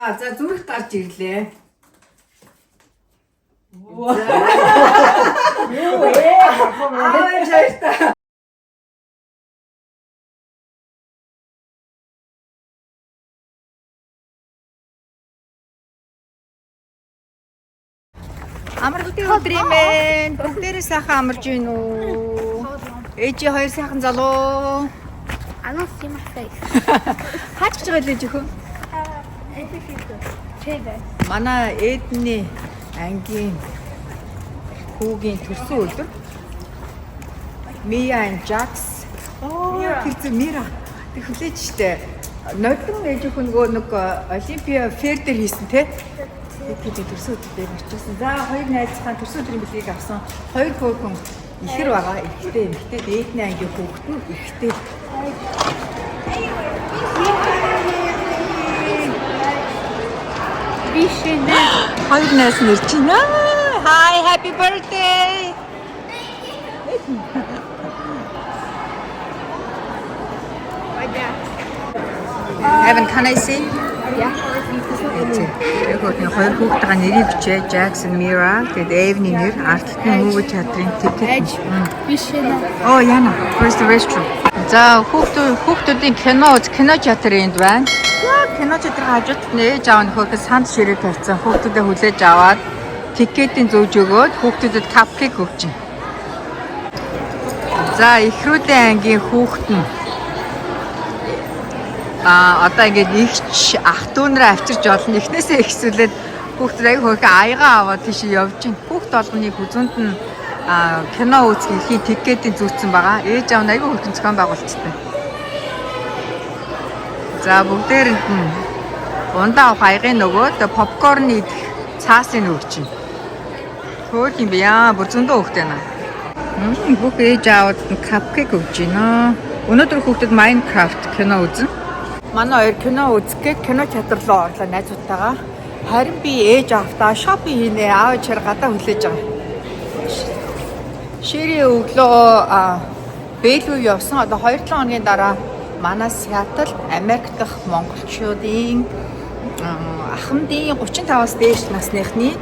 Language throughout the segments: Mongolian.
За зүрх гарч ирлээ. Юу ээ? Аа жааштай. Амралтын өдөр юм бэ? Бүгдээрээ сайхан амарч гин үү? Ээжи хоёр сайхан залуу. I don't see my face. Хаач гэж байгаа лээ жөхөө? Манай Эдний ангийн хүүгийн төрсөн өдөр. Mia and Jax. Тэр Мира. Тэг хүлээж штэ. Нодлон ээжийнхөө нэг Олимпиа фэр дээр хийсэн те. Тэгээд төрсөн өдрөөр очсон. За хоёр найзхан төрсөн өдрийн бэлгийг авсан. Хоёр хүүхэн ихэр байгаа. Ихтэй эмэгтэй Эдний ангийн хүүхэд нь ихтэй. Бишэнэ. Хоёр найз нэрч байна. Hi, happy birthday. Evan, can I see? Yeah. Хоёр хүүхдийн нэрийг бичээ. Jackson, Mira, тэгээд Evan-ийн нэр, Art-ын movie театрын ticket. Бишэнэ. Oh, Yana, where's the restroom? За, хүүхдүүдийн кино театр энд байна. Кино театрын хажууд нээж аав нөхөд санд ширээ тавьсан. Хүүхдүүдэд хүлээж аваад тикетийн зөөж өгөөд хүүхдүүдэд капкейк өгч байна. За, ихрүүдийн ангийн хүүхэд нь одоо ингээд ихч ах дүүнрээ авчирч олно. Эхнээсээ ихсүүлээд хүүхдүүд аяг хөрхөн аягаа аваад тийш явж байна. Хүүхд болгоныг үзүүнд нь кино үзэхийн тикетийн зүүцсэн байгаа. Ээж аав нь аяг хөрхөн зохион байгуулалттай. За бүгдээрэнд нь ундаа авах аягийн нөгөөд попкорн идэх цаасыг өгч байна. Хөөх юм бия бүр зөндөө хөхтэй наа. Бүх ээж аавд нь капкейк өгч байна. Өнөөдөр хүүхдэд Minecraft кино үзэн. Манай хоёр кино үзэхэд кино театр руу орлоо найзуудтайгаа. Харин би ээж аавтаа шопинг хийнэ. Аав ичээр гадаа хүлээж байгаа. Ширээ өглөө Бэлгүй явсан. Одоо 2-7 хоногийн дараа манай Сиэтл Америк дахь монголчуудын ахмадын 35-аас дээш насныхны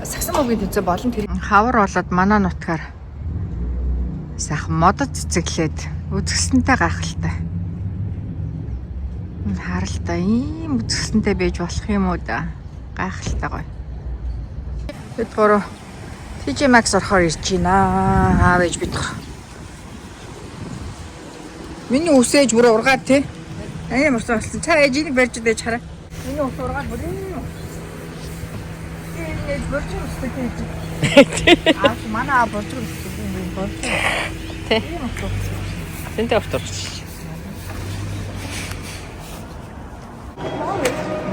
сагсан мөгийн төвцөө болон тэр хавар болоод манай нутгаар сайхан модод цэцэглээд үзэсгэлэнтэй гайхалтай. Харалтай ийм үзэсгэлэнтэй байж болох юм уу да? Гайхалтай гоё. Бид гурав TJ Maxx орохоор ирж байна. Аав ээж бид гурав. Миний үсээж бүр ургаад тий. Амар болсон. Цаа ээжийг барьж дэж хараа. Миний ус ургаад бүр юм. Ээж борч үстэй тий. Манай аа борч үстэй юм борч. Тий. Тэнтэй авторч.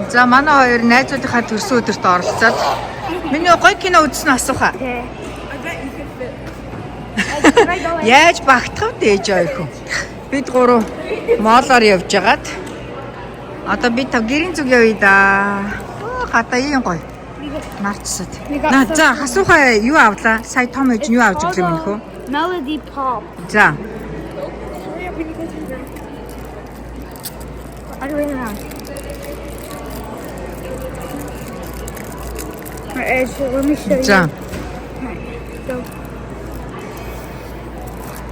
За манай хоёр найзуудынхаа төрсөн өдөрт оролцоод миний гоё кино үзсэн асууха. Яаж багтах вэ ээж ойрхон. Бид гурав моолоор явж агаад одоо би тав гэрийн зүг явъя да. Гадаа ийм гоё. Марцсад. За хасуухаа юу авлаа? Сая том ээж юу авч ирлээ минь хөө? Melody Pop. За. I don't know. Let me show you. За. Go.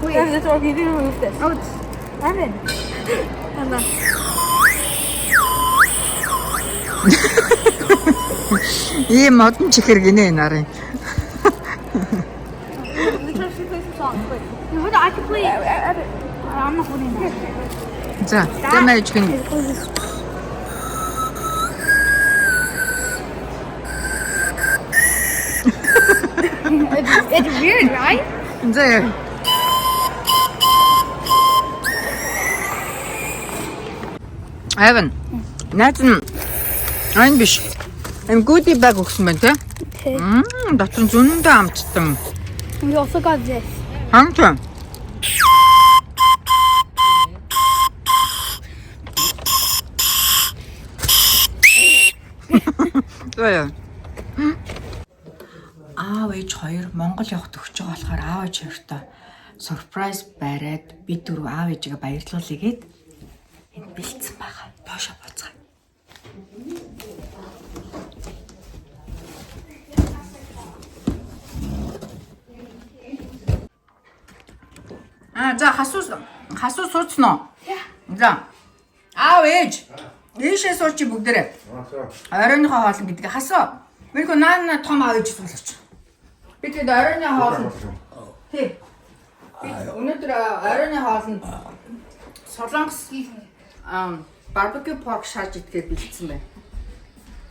Wait. That's what you do with this. Oh, it's Evan. Evan. Ийм модон чихэр гинэ нарын. Let's actually play some songs. Wait. Hold on, I can play. I'm not holding that. За, тэмээж гин. It's weird, right? За. Evan. Наадам айн биш. Goodie bag өгсөн байна тий? Дотор зөндөө амттай. We also got this. Хамтаа. Заяа. Аав ээж хоёр Монгол явахд өгч байгаа болохоор аав ээж хоёртой surprise бариад бид дөрөв аав ээжигээ баярлуулъя гээд энд бэлдсэн байгаа. Доошо буцгаа. За хасуу сууцсан уу? За. Аав ээж. Ийшээ суучих бүгдээрээ. Оройныхоо хоолн гэдэг хасуу. Мэрхүү наана том аав ээж суулгач. Би тэгээд оройны хоолн. Тий. Өнөөдөр оройны хоолнд солонгос barbecue pork шааж идэхэд бэлдсэн байна.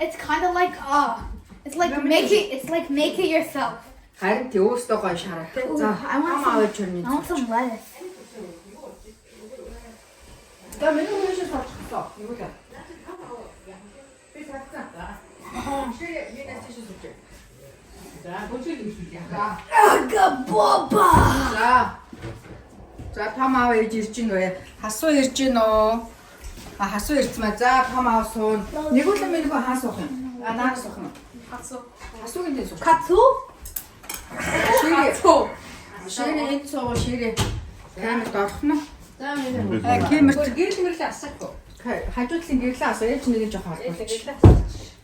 It's kind of like it's like make it yourself. Харин тий өөртөө гоё шараа тий. За аав ээж I want some lettuce. За миний өөрөөсөө суулчихсан. Юу вэ? Би сарцсан. Ширээ миний тийш суучих. За бүжиг үүсгэж яа. Boba. За том аав ээж ирж гин вэ? Хасуу ирж гин үү? Хасуу ирсэн маа. За том аав суун. Нэгүүлэн минийгөө хаа суух юм? Наа суух юм. Хасуугийн дээр суух. Katsu? Ширээ хэд суугаа ширээ. Камерт орох нь. За миний. Камерт Гэрлээ асаахгүй. хажуудлын гэрлээ асуу. Ээж нэг жоо холбооч.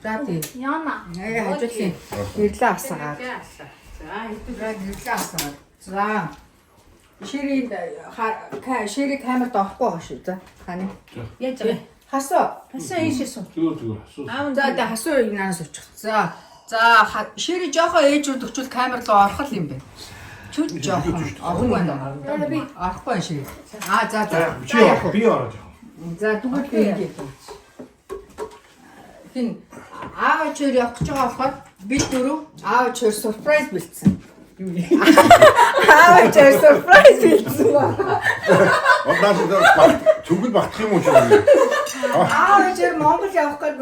За тий. Yana. Хажуудлын гэрлээ асаагаад. За Гэрлээ асаагаад. За. Ширээ камерт орохгүй байгаа шүү. За. Хань. яаж байгаа. Хасуу. Хасаа ийшээ суу. Зүгээр. За тэ хасуу инаа суучих. За. Ширээ жоохоо ээжүүд өчүүл камер руу орох л юм бэ. Чүд жоохоо. Орохгүй байна. Орохгүй ширээ. За. Би орож. За тэгвэл би ингэж. Хин аав чөр явах гэж байгаа болохоор бид дөрөв аав чөр surprise бэлдсэн. Аав чөр surprise бэлдсэн ба. Чүгэл багтах юм уу ч. Аав чөр Монгол явах гэж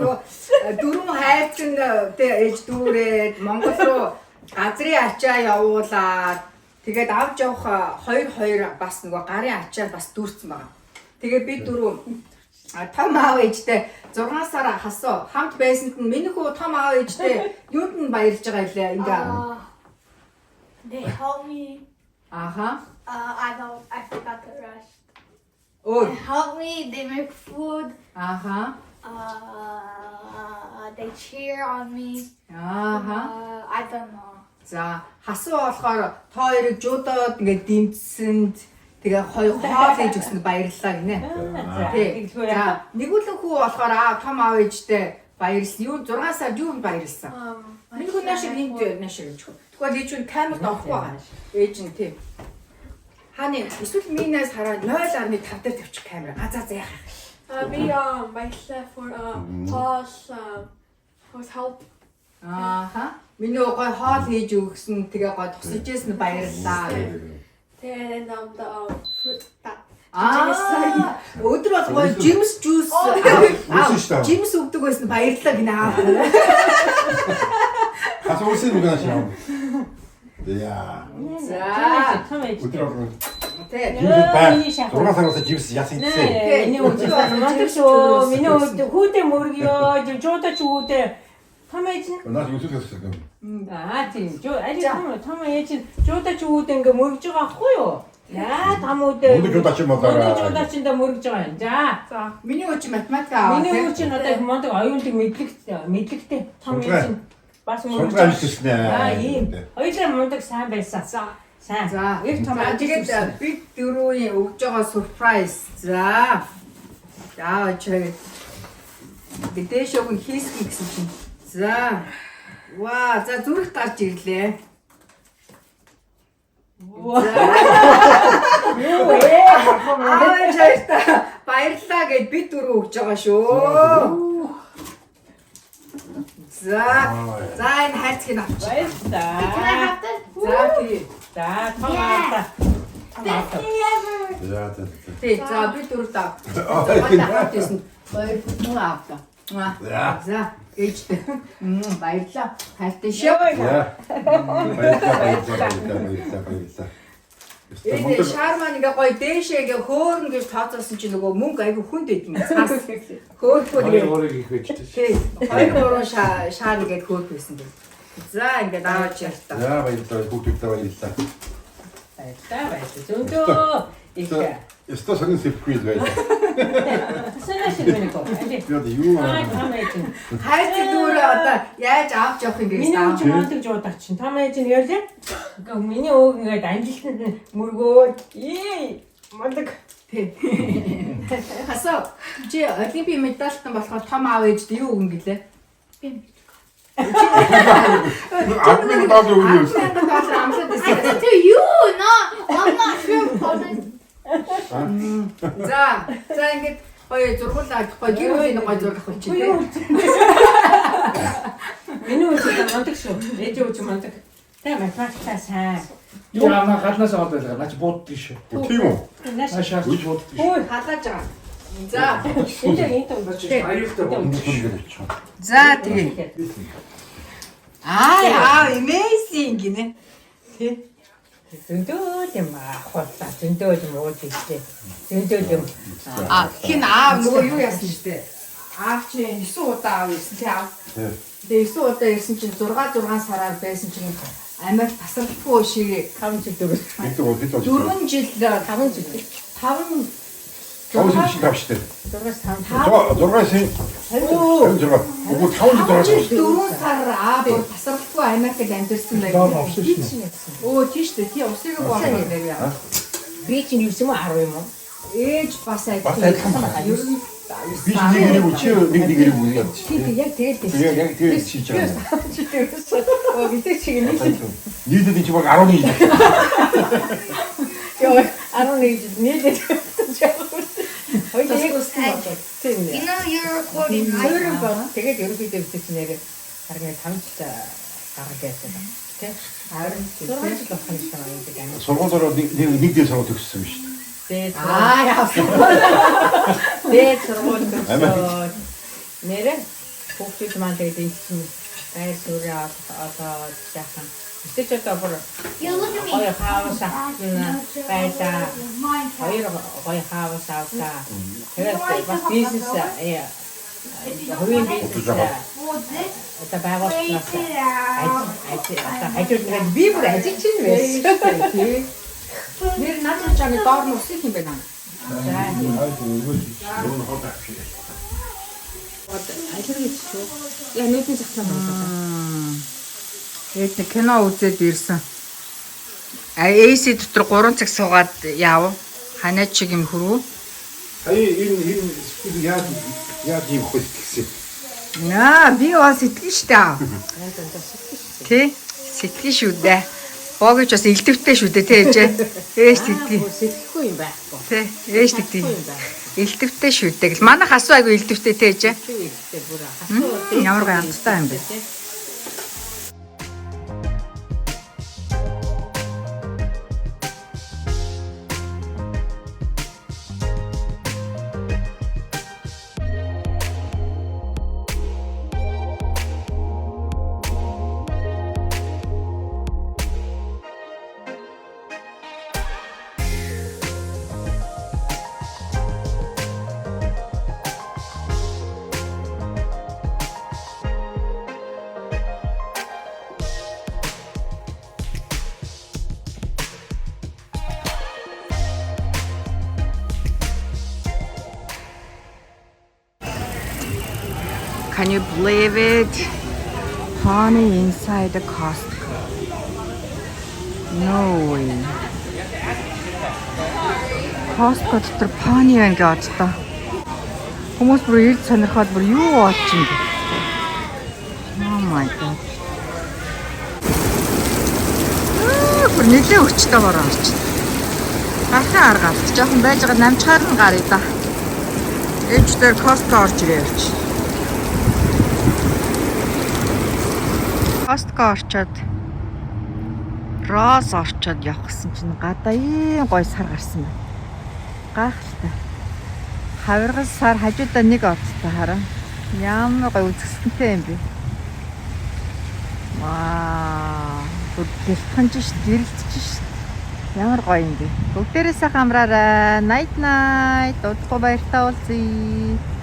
дөрөв хайрцан ээж дүүрээд Монгол руу газрын ачаа явуулаад тэгээд авч явах хоёр бас нөгөө гарын ачаа бас дүүрсэн байгаа. Тэгээ бид дөрөв том аав ээжтэй 6 сар хасуу хамт байсанд нь миний хүү том аав ээжтэй юунд нь баярлж байгаа илээ ингээ. They help me. Аха. I forgot the rest. Ой. They help me. They make food. Аха. They cheer on me. Аха. I don't know. За хасуу болохоор та хоёрыг жуудаад ингээ дэмжсэнд тэгээ хоёр хоол хийж өгсөнд баярлалаа гинэ. Тий. За нэгүүлэн хүү болохоор том аав ээжтэй баярлсан. Юу 6 сар юунд баярлсан? Миний хүн наашиг энд наашиг гэж. Тэгвэл ээж нь камерт орохгүй байгаа. Ээж нь тий. Хааны эсвэл минаас хараад 0.5 дээр тавьчих камер. За яах. We баярлалаа for pause for help. Аха. Миний гой хоол хийж өгсөн тэгээ гой тусаж ирсэн баярлалаа. And the fruit that. Өдөр болгоо жимс жуус жимс өгдөг байсан баярлалаа гинэ аа. Хасуусын үг нааш яа. Яа. За. Өдрөө. Тэ. Зураг сараас живс яасан гэсэн. Миний өдөр мандагшоо. Миний өдөр хүүтэй мөргөө. Жуудаа ч хүүтэй. Тамаач. Наад юу төлөс гэсэн. Тийм. Том ээж жуудаа ч хүүтэй ингээ мөргөж байгаа ахгүй юу? Яа тамуудаа. Өндөр жуудаа ч юм болоо. Өндөр жуудаа ч энэ мөргөж байгаа. За. Миний өч математик аа. Миний өч нь одоо мондог оюуныг мэдлэгтэй. Том ээж бас мөргөж Сондроо хэлсэн. ийм. Хоёулаа мондог сайн байсан. Сайн. За, их том тэгээд бид дөрөвийн өгж байгаа surprise. За. Яа чиг. Бидэш өгн хийсэн гэсэн чинь. За. Ваа, за зүрх гарч ирлээ. Баярлалаа гэд бид дөрөв өгж байгаа шүү. За энэ хайрцгийг авч. Can I Баярлалаа. have this? За тий. За томаата. Best day ever. Яа. Тий, за бид дөрөв тав. Хоёрын хүн авлаа. За, ээжтэй. Баярлалаа. Хайртай шүү. Баярлалаа. Энэ шарман ингээ гоё дээшээ ингээ хөөрн гэж тооцоолсон чинь нөгөө мөнгө айгүй хүнд байд юм. Цаас хөөрхөө тэгээ. Тий. 2-3 шаар ингээ хөөрх байсан дээ. За ингээ даваач ярьтаа. Яа баярлалаа. Хүүхдтэй баярлалаа. Баярлалаа. Зөндөө. Их. Яста сонин сэрхүүл байлаа. Санаа шиг байна гоо. Тэгээд юу Тамаач. Хайрцаг дүүр одоо яаж авч явах юм Миний бэ? өвч мондөг жуудаг чинь. Том ээж нь ярьлаа. Ингээ миний өвг ингээд амжилтанд нь мөргөөд мондөг. Хасаа чи олимпийн медальтан болохоор том аав ээжд юу өгөн гэлээ? Админ бал юу юм? Амсаад I said to you, no, I'm not sure. За ингээд гоё зургуулаа гоё гэр бүлийн гоё зураг авах чи. Миний өвч мондөг шүү. Ээж өвч мондөг. Тэ математикаа сайн. Яа на гаднаас аваад байлаа. Наач бууддаг шүү. Тийм үү? Наашаа ч бууддаг шүү. Ой, Халааж байгаа. За. энэ юм болж байна. Аюултай байна. За тэгээ. Amazing гинэ. Тэ. Зөндөө юм ахвалта. Зөндөө юм ууж ирсэн. Зөндөө юм. Хин аав нөгөө юу яасан штэ. Аав чи 9 удаа аав ирсэн тий аав. Тэгээ 9 удаа ирсэн чинь 6 сараар байсан чинь Америк тасралтгүй шиг 5 жил дөрөв. 4 жил 5 жил. 5 жил тавьжтэй. 6-5. 6 Уг 5 жил 4 сар аав тасралтгүй Америкт амьдэрсэн байх. Оо тийш дээ тий усыг боохгүй нэрээ. Би чинь 9 юм уу 10 юм уу? Ээж бас Бас адилхан байна. Би ч нэг нэг үчи нэг нэг үг яа. Яг тэгээд Яг тэгээд чи жаа. оо би тэг чиг нэг Нийлээд чи баг 11 жил. ёо 11 жил нийлээд тийм You know you're recording, right? Өөрөөр байна. Тэгээд ерөнхийдөө бид чинь нэр харин 5 жил гаргаж байсан байна. Тэ? Харин 6 жил болох юм шиг байна. Сургуулиороо нэг дээр сургууль төгссөн юм шүү дээ. Тэгээд яасан. тэгээд сургууль төгсөөд нэрээ хүүхдүүд маань тэгээд энэ чинь байр суурь одоо яахан Тэч одоо бүр You look at me. гоё хаус авсан байлаа. Хоёр гоё хаус авсан. Тэгээд бас бизнес хувийн бизнес What's this? одоо байгуулснаас Take it out. ажил би бүр ажил чинь байсан. Нэр надад чамд доор нь усих юм байна. Яа нүдний захлаа байна. Ээд нэг кино үзээд ирсэн. AC дотор 3 цаг суугаад яав. Ханаач шиг юм хөрвөө. Энэ яаж юм хөл гэсэн. Яа, би бас сэтгэн штэ. Тэ? Сэтгэн шүү дээ. Богч бас элдвтэй шүү дээ, тэ ээжээ. Ээж сэтгэн. Сэтгэхгүй юм байхгүй. Тэ, ээж сэтгэн. Элдвтэй шүү дээ. Манай хасуу айгу элдвтэй тэ ээжээ. Ямар гайхалтай юм бэ? Can you believe it? Honey inside the Costco. No way. Costco дотор pony байна гэж боддоо. Хүмүүс бүр ирд сонирхоод бүр юу бодож юм бэ? Oh my god. Бүр нэлээ өчтэй бороо орч. Гарахын арга алт. Жохон байж байгаа намчгаар нь гарыг да. Ээждэр Costco орж ирээч. Costco орчоод Ross орчоод явах гэсэн чинь гадаа ийм гой сар гарсан байна. Гайхалтай. Хавиргал сар хажуудаа нэг оцтой хараа. Ямар гой үзэсгэлэнтэй юм бэ? Ваа. Гэлтхэнж ш, гэрэлтж ш. Ямар гоё юм бэ? Бүгдээрээ сайхан амраарай. Night night. Удахгүй баяртай уулзъя.